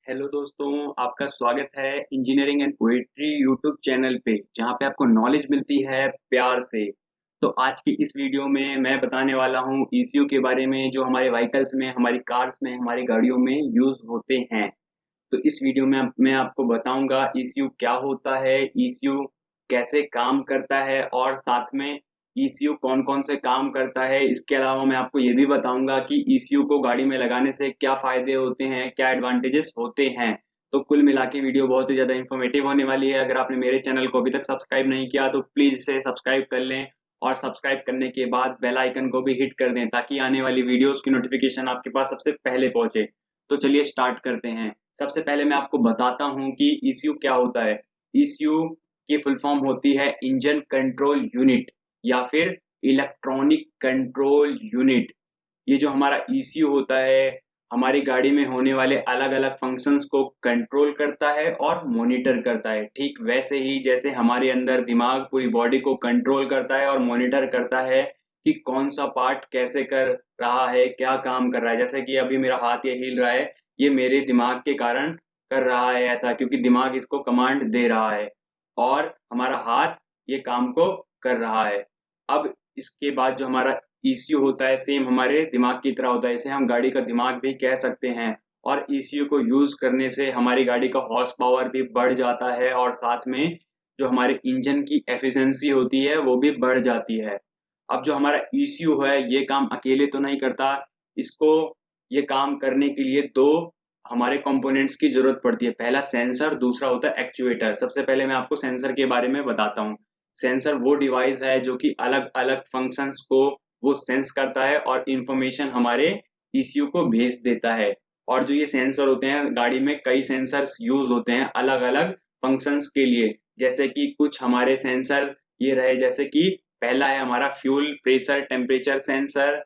Hello दोस्तों, आपका स्वागत है engineering and poetry YouTube channel पे, जहाँ पे आपको नॉलेज मिलती है प्यार से। तो आज की इस वीडियो में मैं बताने वाला हूँ ईसीयू के बारे में, जो हमारे व्हीकल्स में, हमारी कार्स में, हमारी गाड़ियों में यूज़ होते हैं। तो इस वीडियो में मैं आपको बताऊंगा ईसीयू क्या होता है, ईसीयू कैसे काम करता है, और साथ में ईसीयू कौन कौन से काम करता है। इसके अलावा मैं आपको ये भी बताऊंगा कि ईसीयू को गाड़ी में लगाने से क्या फायदे होते हैं, क्या एडवांटेजेस होते हैं। तो कुल मिला के वीडियो बहुत ही ज्यादा इंफॉर्मेटिव होने वाली है। अगर आपने मेरे चैनल को अभी तक सब्सक्राइब नहीं किया तो प्लीज इसे सब्सक्राइब कर लें, और सब्सक्राइब करने के बाद बेल आइकन को भी हिट कर दें, ताकि आने वाली वीडियोस की नोटिफिकेशन आपके पास सबसे पहले पहुंचे। तो चलिए स्टार्ट करते हैं। सबसे पहले मैं आपको बताता हूं कि ईसीयू क्या होता है। ईसीयू की फुल फॉर्म होती है इंजन कंट्रोल यूनिट, या फिर इलेक्ट्रॉनिक कंट्रोल यूनिट। ये जो हमारा ईसीयू होता है, हमारी गाड़ी में होने वाले अलग अलग फंक्शंस को कंट्रोल करता है और मॉनिटर करता है। ठीक वैसे ही जैसे हमारे अंदर दिमाग पूरी बॉडी को कंट्रोल करता है और मॉनिटर करता है कि कौन सा पार्ट कैसे कर रहा है, क्या काम कर रहा है। जैसे कि अभी मेरा हाथ ये हिल रहा है, ये मेरे दिमाग के कारण कर रहा है ऐसा, क्योंकि दिमाग इसको कमांड दे रहा है और हमारा हाथ ये काम को कर रहा है। अब इसके बाद जो हमारा ईसीयू होता है, सेम हमारे दिमाग की तरह होता है। इसे हम गाड़ी का दिमाग भी कह सकते हैं। और ईसीयू को यूज करने से हमारी गाड़ी का हॉर्स पावर भी बढ़ जाता है, और साथ में जो हमारे इंजन की एफिशिएंसी होती है वो भी बढ़ जाती है। अब जो हमारा ईसीयू है, ये काम अकेले तो नहीं करता। इसको ये काम करने के लिए दो हमारे कंपोनेंट्स की जरूरत पड़ती है। पहला सेंसर, दूसरा होता है एक्चुएटर। सबसे पहले मैं आपको सेंसर के बारे में बताता हूँ। सेंसर वो डिवाइस है जो कि अलग अलग फंक्शंस को वो सेंस करता है और इंफॉर्मेशन हमारे ईसीयू को भेज देता है। और जो ये सेंसर होते हैं, गाड़ी में कई सेंसर्स यूज होते हैं अलग अलग फंक्शंस के लिए। जैसे कि कुछ हमारे सेंसर ये रहे, जैसे कि पहला है हमारा फ्यूल प्रेशर टेम्परेचर सेंसर,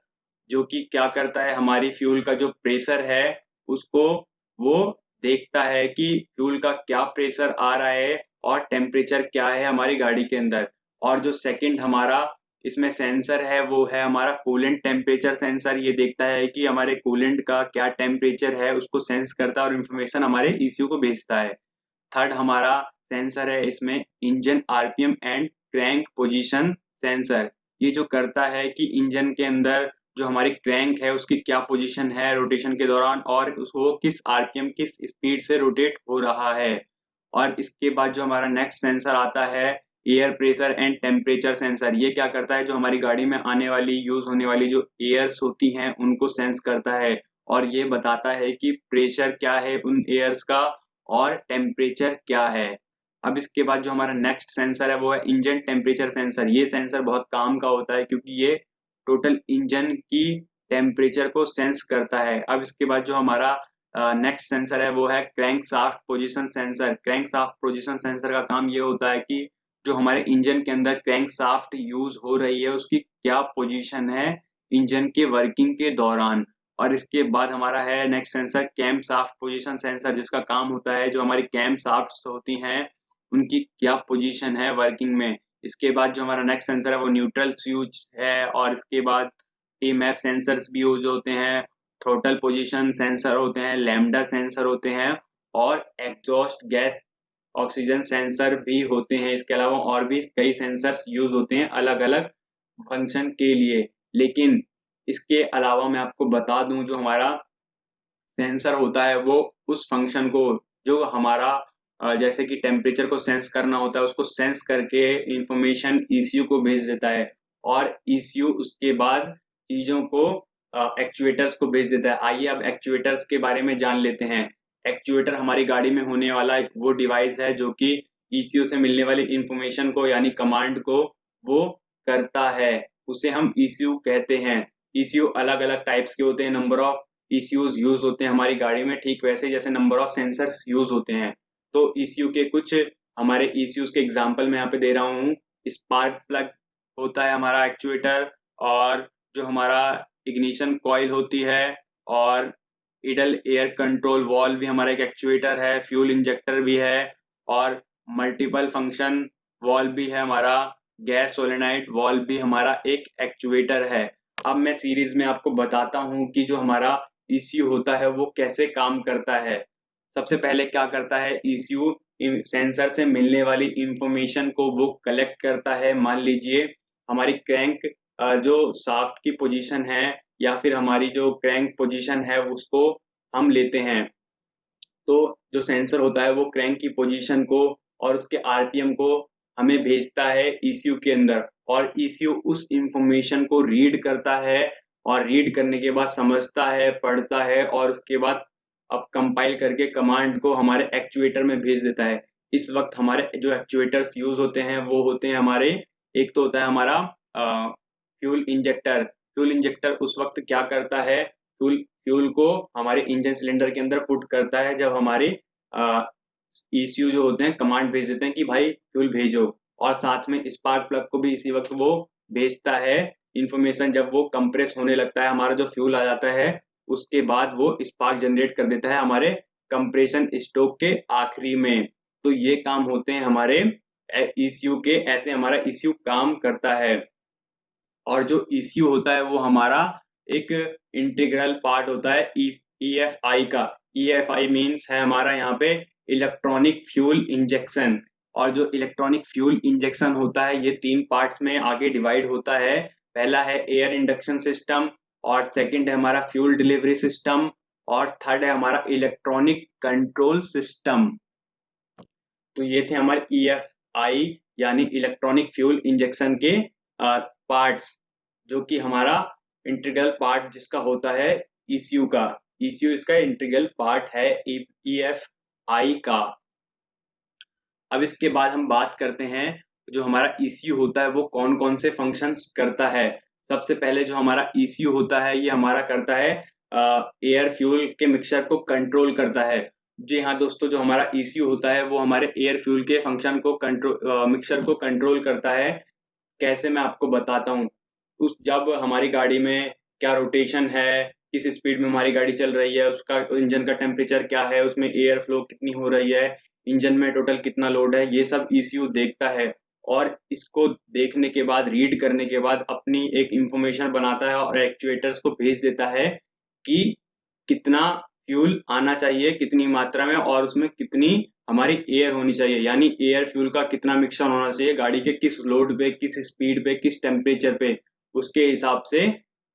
जो कि क्या करता है, हमारी फ्यूल का जो प्रेशर है उसको वो देखता है कि फ्यूल का क्या प्रेशर आ रहा है और टेम्परेचर क्या है हमारी गाड़ी के अंदर। और जो सेकंड हमारा इसमें सेंसर है वो है हमारा कूलेंट टेम्परेचर सेंसर। ये देखता है कि हमारे कूलेंट का क्या टेम्परेचर है, उसको सेंस करता है और इन्फॉर्मेशन हमारे ईसीयू को भेजता है। थर्ड हमारा सेंसर है इसमें engine RPM and crank position sensor. ये जो करता है कि इंजन के अंदर जो हमारी क्रैंक है उसकी क्या पोजीशन है रोटेशन के दौरान, और वो किस आरपीएम किस स्पीड से रोटेट हो रहा है। और इसके बाद जो हमारा नेक्स्ट सेंसर आता है air pressure and temperature sensor. ये क्या करता है, जो हमारी गाड़ी में आने वाली यूज होने वाली जो एयर्स होती हैं उनको सेंस करता है, और ये बताता है कि प्रेशर क्या है उन एयर्स का और टेम्परेचर क्या है। अब इसके बाद जो हमारा नेक्स्ट सेंसर है वो है इंजन टेम्परेचर सेंसर। ये सेंसर बहुत काम का होता है, क्योंकि ये टोटल इंजन की टेम्परेचर को सेंस करता है। अब इसके बाद जो हमारा नेक्स्ट सेंसर है वो है crank shaft position sensor. Crank shaft position sensor का काम ये होता है कि जो हमारे इंजन के अंदर क्रैंक शाफ्ट यूज हो रही है उसकी क्या पोजीशन है इंजन के वर्किंग के दौरान। और इसके बाद हमारा है next sensor camshaft position sensor, जिसका काम होता है जो हमारी कैम शाफ्ट होती हैं उनकी क्या पोजीशन है वर्किंग में। इसके बाद जो हमारा नेक्स्ट सेंसर है वो न्यूट्रल यूज है, और इसके बाद टी मैप सेंसर्स भी यूज होते हैं, थ्रोटल पोजीशन सेंसर होते हैं, लैम्डा सेंसर होते हैं, और एग्जॉस्ट गैस ऑक्सीजन सेंसर भी होते हैं। इसके अलावा और भी कई सेंसर्स यूज होते हैं अलग अलग फंक्शन के लिए। लेकिन इसके अलावा मैं आपको बता दूं, जो हमारा सेंसर होता है वो उस फंक्शन को, जो हमारा जैसे कि टेम्परेचर को सेंस करना होता है, उसको सेंस करके इंफॉर्मेशन ईसीयू को भेज देता है, और ईसीयू उसके बाद चीजों को एक्चुएटर्स को भेज देता है। आइए अब एक्चुएटर्स के बारे में जान लेते हैं। एक्चुएटर हमारी गाड़ी में होने वाला एक वो डिवाइस है जो कि ईसीयू से मिलने वाली इंफॉर्मेशन को, यानी कमांड को वो करता है। उसे हम ईसीयू कहते हैं। ईसीयू अलग अलग टाइप्स के होते हैं, नंबर ऑफ ईसीयूज यूज होते हैं हमारी गाड़ी में, ठीक वैसे जैसे नंबर ऑफ सेंसर्स यूज होते हैं। तो ईसीयू के कुछ हमारे ईसीयूज के एग्जांपल मैं यहाँ पे दे रहा हूँ। स्पार्क प्लग होता है हमारा एक्चुएटर, और जो हमारा इग्निशन कॉइल होती है, और इडल एयर कंट्रोल वॉल्व भी हमारा एक एक्चुएटर है, फ्यूल इंजेक्टर भी है, और मल्टीपल फंक्शन वॉल्व भी है हमारा, गैस सोलेनाइड वॉल्व भी हमारा एक एक्चुएटर है। अब मैं सीरीज में आपको बताता हूँ कि जो हमारा ईसीयू होता है वो कैसे काम करता है। सबसे पहले क्या करता है ECU, सेंसर से मिलने वाली इंफॉर्मेशन को वो कलेक्ट करता है। मान लीजिए हमारी क्रैंक जो शाफ्ट की पोजीशन है या फिर हमारी जो क्रैंक पोजीशन है उसको हम लेते हैं, तो जो सेंसर होता है वो क्रैंक की पोजीशन को और उसके आरपीएम को हमें भेजता है ECU के अंदर, और ECU उस इंफॉर्मेशन को रीड करता है और रीड करने के बाद समझता है, पढ़ता है और उसके बाद अब कंपाइल करके कमांड को हमारे एक्चुएटर में भेज देता है। इस वक्त हमारे जो एक्चुएटर्स यूज होते हैं वो होते हैं हमारे, एक तो होता है हमारा फ्यूल इंजेक्टर। फ्यूल इंजेक्टर उस वक्त क्या करता है, फ्यूल फ्यूल को हमारे इंजन सिलेंडर के अंदर पुट करता है जब हमारे ECU जो होते हैं कमांड भेज देते हैं कि भाई फ्यूल भेजो, और साथ में स्पार्क प्लग को भी इसी वक्त वो भेजता है इंफॉर्मेशन। जब वो कंप्रेस होने लगता है, हमारा जो फ्यूल आ जाता है, उसके बाद वो स्पार्क जनरेट कर देता है हमारे कंप्रेशन स्ट्रोक के आखिरी में। तो ये काम होते हैं हमारे ECU के, ऐसे हमारा ECU काम करता है। और जो ECU होता है वो हमारा एक इंटीग्रल पार्ट होता है EFI का। EFI मीन्स है हमारा यहाँ पे इलेक्ट्रॉनिक फ्यूल इंजेक्शन। और जो इलेक्ट्रॉनिक फ्यूल इंजेक्शन होता है ये 3 पार्ट्स में आगे डिवाइड होता है। पहला है एयर इंडक्शन सिस्टम, और सेकंड है हमारा फ्यूल डिलीवरी सिस्टम, और थर्ड है हमारा इलेक्ट्रॉनिक कंट्रोल सिस्टम। तो ये थे हमारे EFI यानी इलेक्ट्रॉनिक फ्यूल इंजेक्शन के पार्ट्स, जो कि हमारा इंटीग्रल पार्ट जिसका होता है ECU का। ECU इसका इंटीग्रल पार्ट है EFI का। अब इसके बाद हम बात करते हैं जो हमारा ECU होता है वो कौन कौन से फंक्शंस करता है। सबसे पहले जो हमारा ECU होता है ये हमारा करता है एयर फ्यूल के मिक्सचर को कंट्रोल करता है। जी हाँ दोस्तों, जो हमारा ECU होता है वो हमारे एयर फ्यूल के फंक्शन को कंट्रोल मिक्सचर को कंट्रोल करता है। कैसे, मैं आपको बताता हूँ। उस जब हमारी गाड़ी में क्या रोटेशन है, किस स्पीड में हमारी गाड़ी चल रही है, उसका इंजन का टेम्परेचर क्या है, उसमें एयर फ्लो कितनी हो रही है, इंजन में टोटल कितना लोड है, ये सब ECU देखता है। और इसको देखने के बाद, रीड करने के बाद अपनी एक इंफॉर्मेशन बनाता है और एक्चुएटर्स को भेज देता है कि कितना फ्यूल आना चाहिए, कितनी मात्रा में, और उसमें कितनी हमारी एयर होनी चाहिए, यानी एयर फ्यूल का कितना मिक्सचर होना चाहिए गाड़ी के किस लोड पे, किस स्पीड पे, किस टेम्परेचर पे। उसके हिसाब से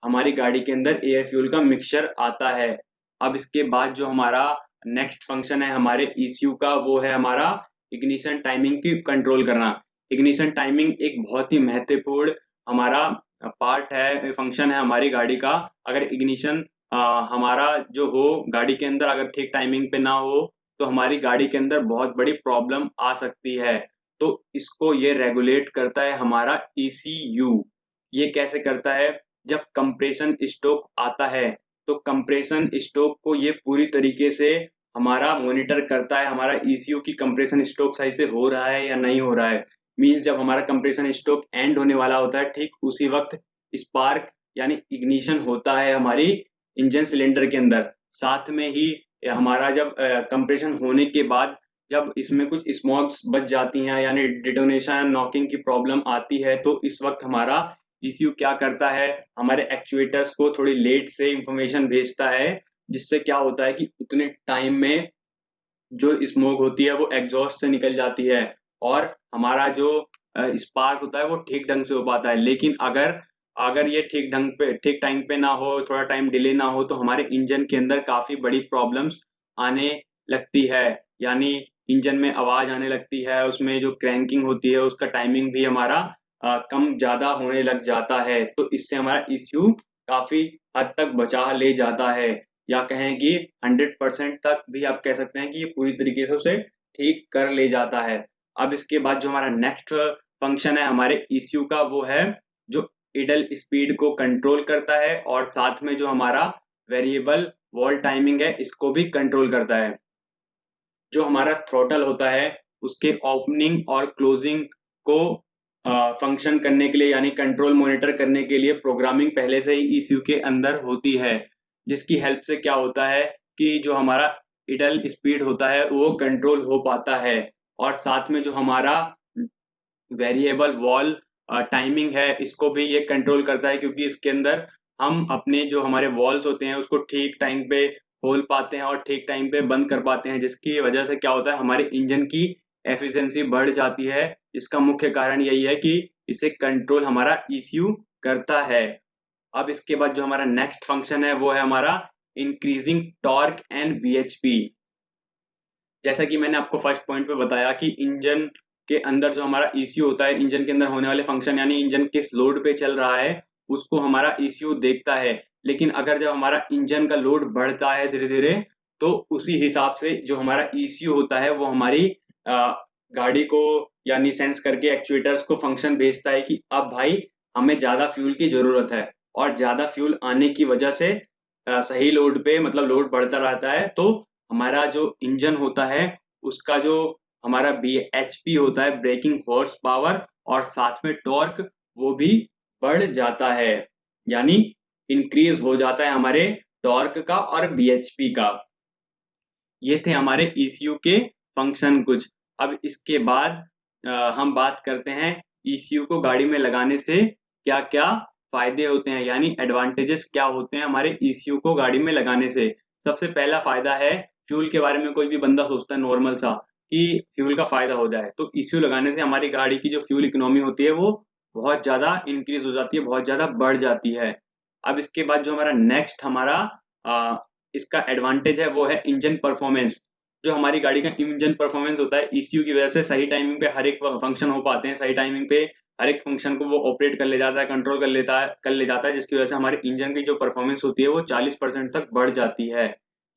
हमारी गाड़ी के अंदर एयर फ्यूल का मिक्सचर आता है। अब इसके बाद जो हमारा नेक्स्ट फंक्शन है हमारे ECU का वो है हमारा इग्निशन टाइमिंग की कंट्रोल करना। इग्निशन टाइमिंग एक बहुत ही महत्वपूर्ण हमारा पार्ट है, फंक्शन है हमारी गाड़ी का। अगर इग्निशन हमारा जो हो गाड़ी के अंदर अगर ठीक टाइमिंग पे ना हो तो हमारी गाड़ी के अंदर बहुत बड़ी प्रॉब्लम आ सकती है। तो इसको ये रेगुलेट करता है हमारा ECU। ये कैसे करता है, जब कंप्रेशन स्ट्रोक आता है तो कंप्रेशन स्ट्रोक को ये पूरी तरीके से हमारा मॉनिटर करता है, हमारा ECU की कंप्रेशन स्ट्रोक सही से हो रहा है या नहीं हो रहा है। मीन्स जब हमारा कंप्रेशन स्ट्रोक एंड होने वाला होता है, ठीक उसी वक्त स्पार्क यानी इग्निशन होता है हमारी इंजन सिलेंडर के अंदर। साथ में ही हमारा जब कंप्रेशन होने के बाद जब इसमें कुछ स्मोक्स बच जाती हैं यानी डिटोनेशन नॉकिंग की प्रॉब्लम आती है, तो इस वक्त हमारा ECU क्या करता है, हमारे एक्चुएटर्स को थोड़ी लेट से इंफॉर्मेशन भेजता है, जिससे क्या होता है कि उतने टाइम में जो स्मोक होती है वो एग्जॉस्ट से निकल जाती है और हमारा जो स्पार्क होता है वो ठीक ढंग से हो पाता है। लेकिन अगर अगर ये ठीक टाइम पे ना हो, थोड़ा टाइम डिले ना हो, तो हमारे इंजन के अंदर काफी बड़ी प्रॉब्लम्स आने लगती है। यानी इंजन में आवाज आने लगती है, उसमें जो क्रैंकिंग होती है उसका टाइमिंग भी हमारा कम ज्यादा होने लग जाता है। तो इससे हमारा ECU काफी हद तक बचा ले जाता है, या कहें कि 100% तक भी आप कह सकते हैं कि ये पूरी तरीके से उसे ठीक कर ले जाता है। अब इसके बाद जो हमारा नेक्स्ट फंक्शन है हमारे ECU का वो है जो इडल स्पीड को कंट्रोल करता है, और साथ में जो हमारा वेरिएबल वॉल टाइमिंग है इसको भी कंट्रोल करता है। जो हमारा थ्रोटल होता है उसके ओपनिंग और क्लोजिंग को फंक्शन करने के लिए यानी कंट्रोल मॉनिटर करने के लिए प्रोग्रामिंग पहले से ही ECU के अंदर होती है, जिसकी हेल्प से क्या होता है कि जो हमारा इडल स्पीड होता है वो कंट्रोल हो पाता है। और साथ में जो हमारा वेरिएबल वॉल टाइमिंग है इसको भी ये कंट्रोल करता है, क्योंकि इसके अंदर हम अपने जो हमारे वॉल्स होते हैं उसको ठीक टाइम पे खोल पाते हैं और ठीक टाइम पे बंद कर पाते हैं, जिसकी वजह से क्या होता है, हमारे इंजन की एफिशिएंसी बढ़ जाती है। इसका मुख्य कारण यही है कि इसे कंट्रोल हमारा ईसीयू करता है। अब इसके बाद जो हमारा नेक्स्ट फंक्शन है वो है हमारा इंक्रीजिंग टॉर्क एंड बीएचपी। जैसा कि मैंने आपको फर्स्ट पॉइंट पे बताया कि इंजन के अंदर जो हमारा ईसीयू होता है, इंजन के अंदर होने वाले फंक्शन यानी इंजन किस लोड पे चल रहा है उसको हमारा ईसीयू देखता है। लेकिन अगर जब हमारा इंजन का लोड बढ़ता है धीरे धीरे, तो उसी हिसाब से जो हमारा ईसीयू होता है वो हमारी गाड़ी को यानी सेंस करके एक्चुएटर्स को फंक्शन भेजता है कि अब भाई हमें ज्यादा फ्यूल की जरूरत है। और ज्यादा फ्यूल आने की वजह से सही लोड पे मतलब लोड बढ़ता रहता है, तो हमारा जो इंजन होता है उसका जो हमारा बीएचपी होता है, ब्रेकिंग हॉर्स पावर, और साथ में टॉर्क वो भी बढ़ जाता है, यानी इंक्रीज हो जाता है हमारे टॉर्क का और बीएचपी का। ये थे हमारे ईसीयू के फंक्शन कुछ। अब इसके बाद हम बात करते हैं ईसीयू को गाड़ी में लगाने से क्या क्या फायदे होते हैं, यानी एडवांटेजेस क्या होते हैं हमारे ईसीयू को गाड़ी में लगाने से। सबसे पहला फायदा है फ्यूल के बारे में। कोई भी बंदा सोचता है नॉर्मल सा कि फ्यूल का फायदा हो जाए, तो ईसीयू लगाने से हमारी गाड़ी की जो फ्यूल इकोनॉमी होती है वो बहुत ज्यादा इंक्रीज हो जाती है, बहुत ज्यादा बढ़ जाती है। अब इसके बाद जो हमारा नेक्स्ट हमारा इसका एडवांटेज है वो है इंजन परफॉर्मेंस। जो हमारी गाड़ी का इंजन परफॉर्मेंस होता है ईसीयू की वजह से सही टाइमिंग पे हर एक फंक्शन हो पाते हैं, सही टाइमिंग पे हर एक फंक्शन को वो ऑपरेट कर ले जाता है, कंट्रोल कर ले जाता है, जिसकी वजह से हमारे इंजन की जो परफॉर्मेंस होती है वो 40% तक बढ़ जाती है।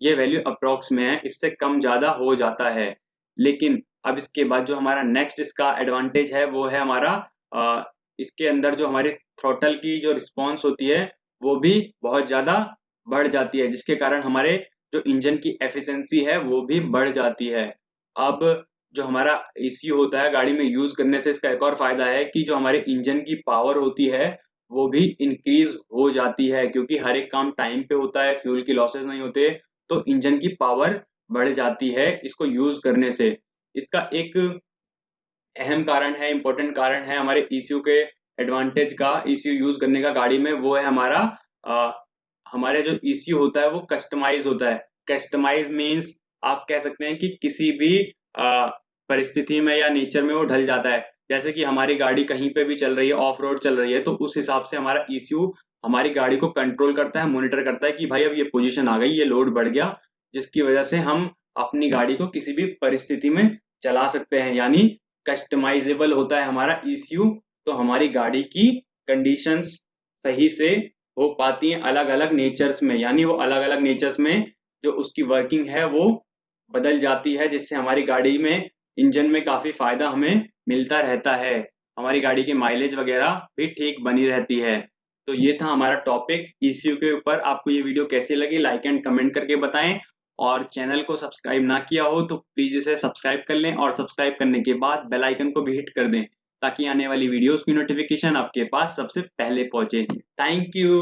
ये वैल्यू अप्रोक्स में है, इससे कम ज्यादा हो जाता है। लेकिन अब इसके बाद जो हमारा नेक्स्ट इसका एडवांटेज है वो है हमारा इसके अंदर जो हमारी थ्रोटल की जो रिस्पॉन्स होती है वो भी बहुत ज्यादा बढ़ जाती है, जिसके कारण हमारे जो इंजन की एफिशिएंसी है वो भी बढ़ जाती है। अब जो हमारा ईसीयू होता है गाड़ी में यूज करने से इसका एक और फायदा है कि जो हमारे इंजन की पावर होती है वो भी इंक्रीज हो जाती है, क्योंकि हर एक काम टाइम पे होता है, फ्यूल की लॉसेस नहीं होते, तो इंजन की पावर बढ़ जाती है इसको यूज करने से। इसका एक अहम कारण है, इंपॉर्टेंट कारण है हमारे ईसीयू के एडवांटेज का, ईसीयू यूज करने का गाड़ी में, वो है हमारा हमारे जो ईसीयू होता है वो कस्टमाइज होता है। कस्टमाइज मीन्स आप कह सकते हैं कि किसी भी परिस्थिति में या नेचर में वो ढल जाता है। जैसे कि हमारी गाड़ी कहीं पे भी चल रही है, ऑफ रोड चल रही है, तो उस हिसाब से हमारा ईसीयू हमारी गाड़ी को कंट्रोल करता है, मॉनिटर करता है कि भाई अब ये पोजीशन आ गई, ये लोड बढ़ गया, जिसकी वजह से हम अपनी गाड़ी को किसी भी परिस्थिति में चला सकते हैं। यानी कस्टमाइजेबल होता है हमारा ईसीयू, तो हमारी गाड़ी की कंडीशंस सही से हो पाती हैं अलग अलग नेचर्स में, यानी वो अलग अलग नेचर्स में जो उसकी वर्किंग है वो बदल जाती है, जिससे हमारी गाड़ी में इंजन में काफी फायदा हमें मिलता रहता है, हमारी गाड़ी की माइलेज वगैरह भी ठीक बनी रहती है। तो ये था हमारा टॉपिक ईसीयू के ऊपर। आपको ये वीडियो कैसी लगी लाइक एंड कमेंट करके बताएं, और चैनल को सब्सक्राइब ना किया हो तो प्लीज इसे सब्सक्राइब कर लें, और सब्सक्राइब करने के बाद बेल आइकन को भी हिट कर दें ताकि आने वाली वीडियोस की नोटिफिकेशन आपके पास सबसे पहले पहुंचे। Thank you.